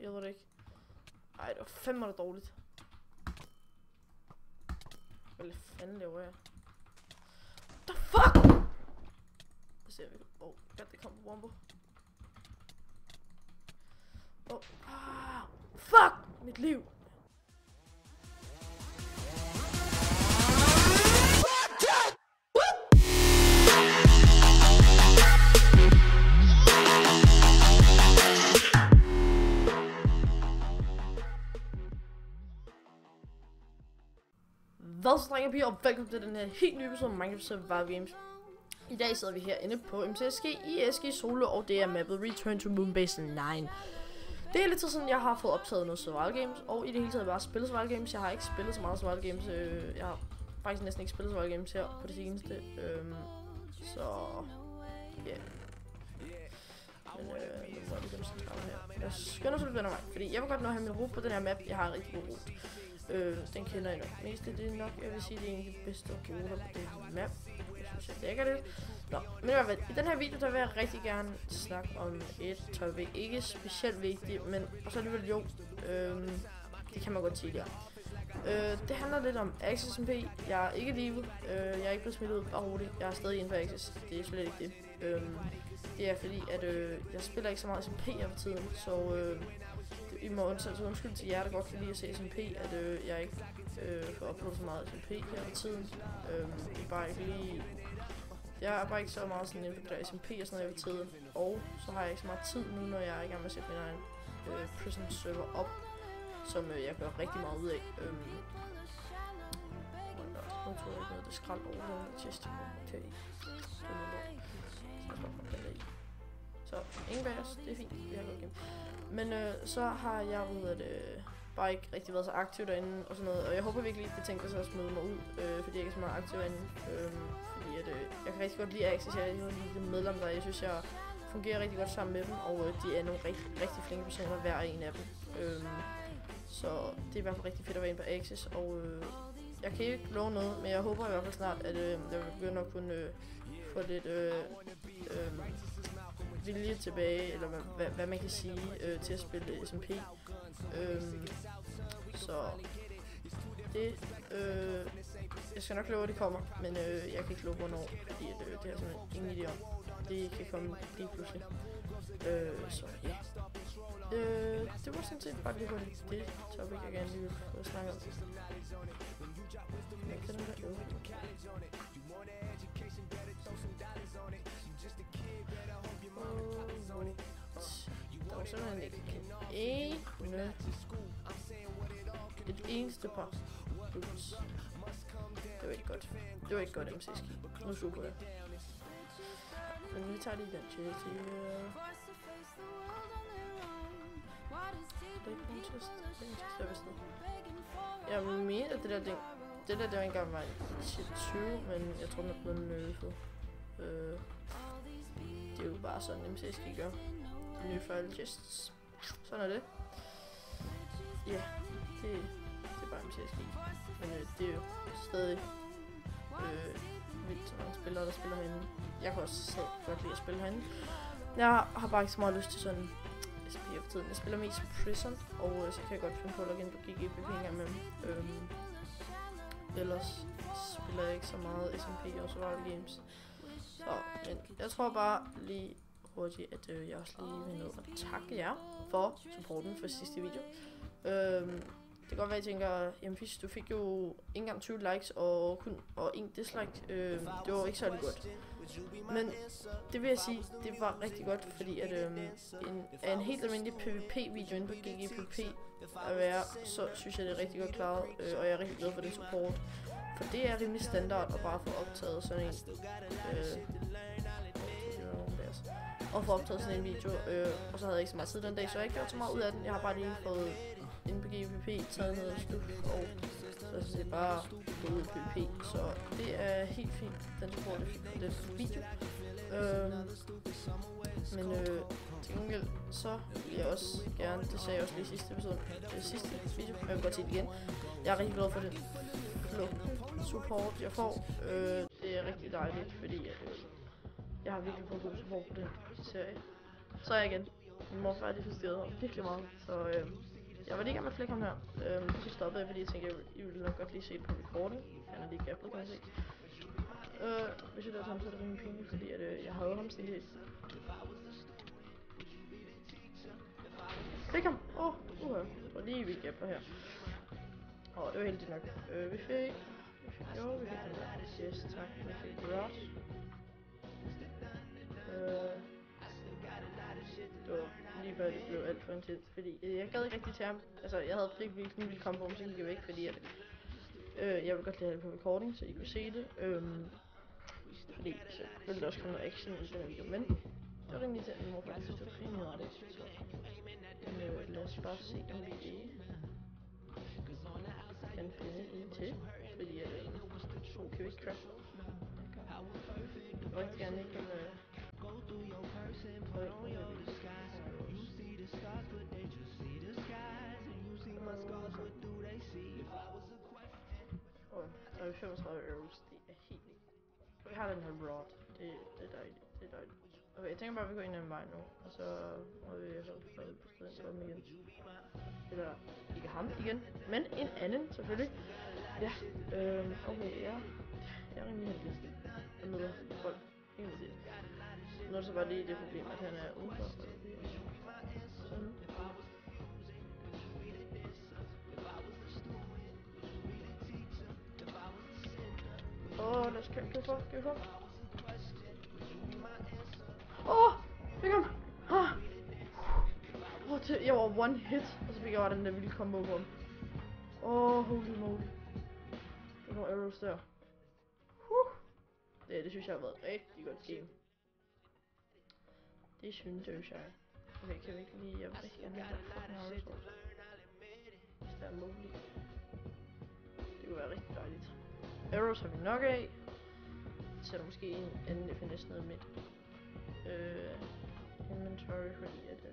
Jeg ved det ikke. Ej, det var fandme da dårligt. Hvad fanden laver jeg? What the fuck? Det ser vi. Åh, det kom på Wombo. Åh, fuck! Mit liv! Hvad så, drenge og piger, og velkommen til den her helt nye episode af Minecraft Survival Games. I dag sidder vi herinde på MCSG i SG Solo, og det er mappet Return to Moonbase 9. Det er lidt sådan, jeg har fået optaget noget Survival Games, og i det hele taget bare spillet Survival Games. Jeg har ikke spillet så meget Survival Games, jeg har faktisk næsten ikke spillet Survival Games her på det seneste. Så ja. Men nu er det dem centrale her. Jeg skynder så lidt den her vej, fordi jeg vil godt nå at have min rute på den her map. Jeg har en rigtig god rute. Den kender jeg nok mest. Det er nok, jeg vil sige, det er en af de bedste ruter på den map. Jeg synes, jeg dækker det. Nå, men i hvert fald, i den her video, der vil jeg rigtig gerne snakke om et topic. Ikke specielt vigtigt, men og så alligevel jo. Det kan man godt sige der. Det handler lidt om Axis MP. Jeg er ikke i live. Jeg er ikke blevet smidt ud bare roligt. Jeg er stadig inde på Axis. Det er slet ikke det. Det er fordi, at jeg spiller ikke så meget SMP her for tiden, så I må undskylde til jer, der godt kan lide at se SMP, at jeg ikke får uploadet så meget SMP her for tiden. Det er bare ikke lige... Jeg er bare ikke så meget sådan inden for SMP og sådan noget her for tiden. Og så har jeg ikke så meget tid nu, når jeg er i gang med at sætte min egen prison server op, som jeg gør rigtig meget ud af. Nu tror jeg ikke noget, det skrald over den chest. Okay. Så ingen bag os, det er fint, vi har gået igennem. Men så har jeg bare ikke rigtig været så aktiv derinde og sådan noget, og jeg håber virkelig ikke, at de tænker sig at smide mig ud, fordi jeg ikke er så meget aktiv derinde. Fordi at, jeg kan rigtig godt lide Axis, jeg er rigtig godt lide de medlemmer der, jeg synes jeg fungerer rigtig godt sammen med dem, og de er nogle rigtig flinke personer, hver en af dem. Så det er i hvert fald rigtig fedt at være inde på Axis, og jeg kan ikke love noget, men jeg håber i hvert fald snart, at jeg vil begynde at kunne få lidt vilje tilbage, eller hvad man kan sige, til at spille SMP. Så det, jeg skal nok love, at det kommer, men jeg kan ikke love, hvornår, fordi det har sådan ingen idé om. Det kan komme lige pludselig. Så ja. Det var sådan set bare lige hurtigt det topic, jeg gerne lige vil snakke om. Der var simpelthen ikke et eneste par boots. Det var ikke godt. Det var ikke godt, MCSG. Nu super jeg. Men vi tager lige den chest her. Det er ikke en chest. Det er en chest, der er vist ned. Jeg mener, at det der var engang var en shit 20, men jeg tror, den er blevet nerfed. Det er jo bare sådan, MCSG gør. Nye file chests. Sådan er det. Ja, det er bare MCSG. Men det er jo stadig vildt så mange spillere, der spiller herinde. Jeg kan også selv godt lide at spille herinde. Jeg har bare ikke så meget lyst til sådan SMP for tiden. Jeg spiller mest Prison, og så kan jeg godt finde på at logge ind på GGPP en gang imellem. Ellers spiller jeg ikke så meget SMP og Survival Games. Så, men jeg tror bare lige hurtigt, at jeg også lige vil nå at takke jer for supporten for sidste video. Det kan godt være, at I tænker, jamen Fish, du fik jo ikke engang 20 likes og 1 dislike. Det var ikke særlig godt. Men det vil jeg sige, det var rigtig godt, fordi at en helt almindelig PvP-video inde på GGPP at være, så synes jeg, det er rigtig godt klaret, og jeg er rigtig glad for den support. For det er rimelig standard at bare få optaget sådan en og få optaget sådan en video, og så havde jeg ikke så meget tid den dag, så jeg har ikke gjort så meget ud af den. Jeg har bare lige fået inde på GPP, taget noget sluk, og så det er bare gået ud i PvP, så det er helt fint, den support, jeg fik på den video. Men til gengæld, så vil jeg også gerne, det sagde jeg også lige i sidste episode, sidste video, men jeg vil godt sige det igen. Jeg er rigtig glad for den support, jeg får. Det er rigtig dejligt, fordi jeg har virkelig fået god support på den serie. Så er jeg igen. Min morfar er lige frustreret virkelig meget, så jeg var lige i gang med at flække ham her. Så stoppede jeg, fordi jeg tænkte, I ville nok godt lige se det på recording. Han er lige gabblet, kan man se. Hvis jeg der samtidig er rimelig pinligt, fordi at, jeg havde ham sådan helt. Fik ham! Det var lige vi gabler her. Det var heldigt nok. Vi fik den der. Yes, tak. Vi fik Rod. Det var lige før det blev alt for intens, fordi jeg gad ikke rigtig til ham. Altså, jeg havde frivilligt sådan en lille kombo, så gik jeg væk, fordi at jeg ville godt lade det på recording, så I kunne se det. Fordi så ville der også komme noget action i den video, men det var rimelig til, at min mor faktisk synes, det var rimelig rart. Så lad os bare se, om vi kan finde en til, fordi hun kan jo ikke craft. Jeg vil rigtig gerne ikke så er vi 35 euros, det er helt vildt. Vi har den her rod, det er dejligt, Okay, jeg tænker bare, at vi går ind ad en vej nu, og så må vi så den igen. Eller ikke ham igen, men en anden selvfølgelig. Ja, okay, jeg er rimelig heldig. Jeg møder folk, ikke vil sige. Nu er det så bare lige det problem, at han er udenfor. Sådan. Lad os kan vi få? Fik ham! Jeg var one hit, og så fik jeg bare den der vilde combo på ham. Holy moly. Der er nogle arrows der. Det synes jeg har været et rigtig godt game. Det synes jeg. Okay, kan vi ikke lige... Jeg vil rigtig gerne have den fucking arrows. Hvis det er muligt. Det kunne være rigtig dejligt. Arrows har vi nok af. Så er der måske en anden FNS nede midt. Inventory, fordi at det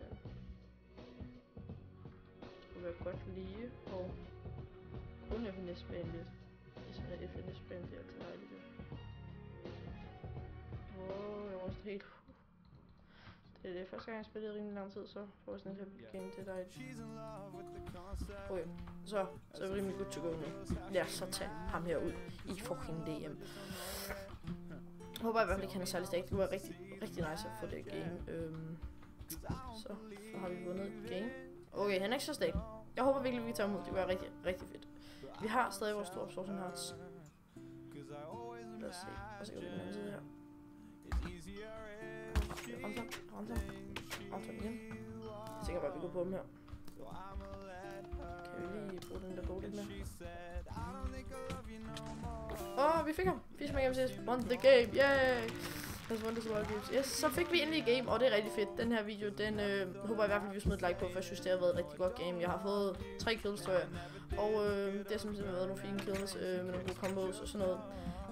kunne være godt lige og kun FNS-bane lidt. Hvis man er FNS-bane, det er altid dejligt. Jeg var også helt... Det er første gang, jeg spillede rimelig lang tid, så får jeg sådan et her game til dig. Okay, så er vi rimelig good to go nu. Lad os så tage ham her ud i fucking DM. Jeg håber i hvert fald ikke, han er særlig stærk. Det var rigtig nice at få det game. Så har vi vundet et game. Okay, han er ikke så stærk. Jeg håber virkelig, vi kan tage ham ud. Det var rigtig fedt. Vi har stadig vores store absorption hearts. Lad os se. Og så kan vi den anden side her. Ramser igen. Jeg tænker bare, at vi går på dem her. Kan vi lige bruge den der bog lidt mere? Vi fik ham! Fish Man Games won the game! Yay! Let's won the survival games. Yes, så fik vi endelig game, og det er rigtig fedt. Den her video, den håber jeg i hvert fald, vi smider et like på, for jeg synes, det har været et rigtig godt game. Jeg har fået 3 kills, tror jeg. Og det har simpelthen været nogle fine kills med nogle gode combos og sådan noget.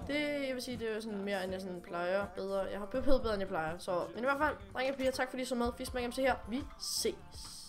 Det, jeg vil sige, det er sådan mere, end jeg sådan plejer. Bedre. Jeg har pøbet bedre, end jeg plejer. Så, men i hvert fald, drenge og piger, tak fordi I så med. Fish Man Games her. Vi ses!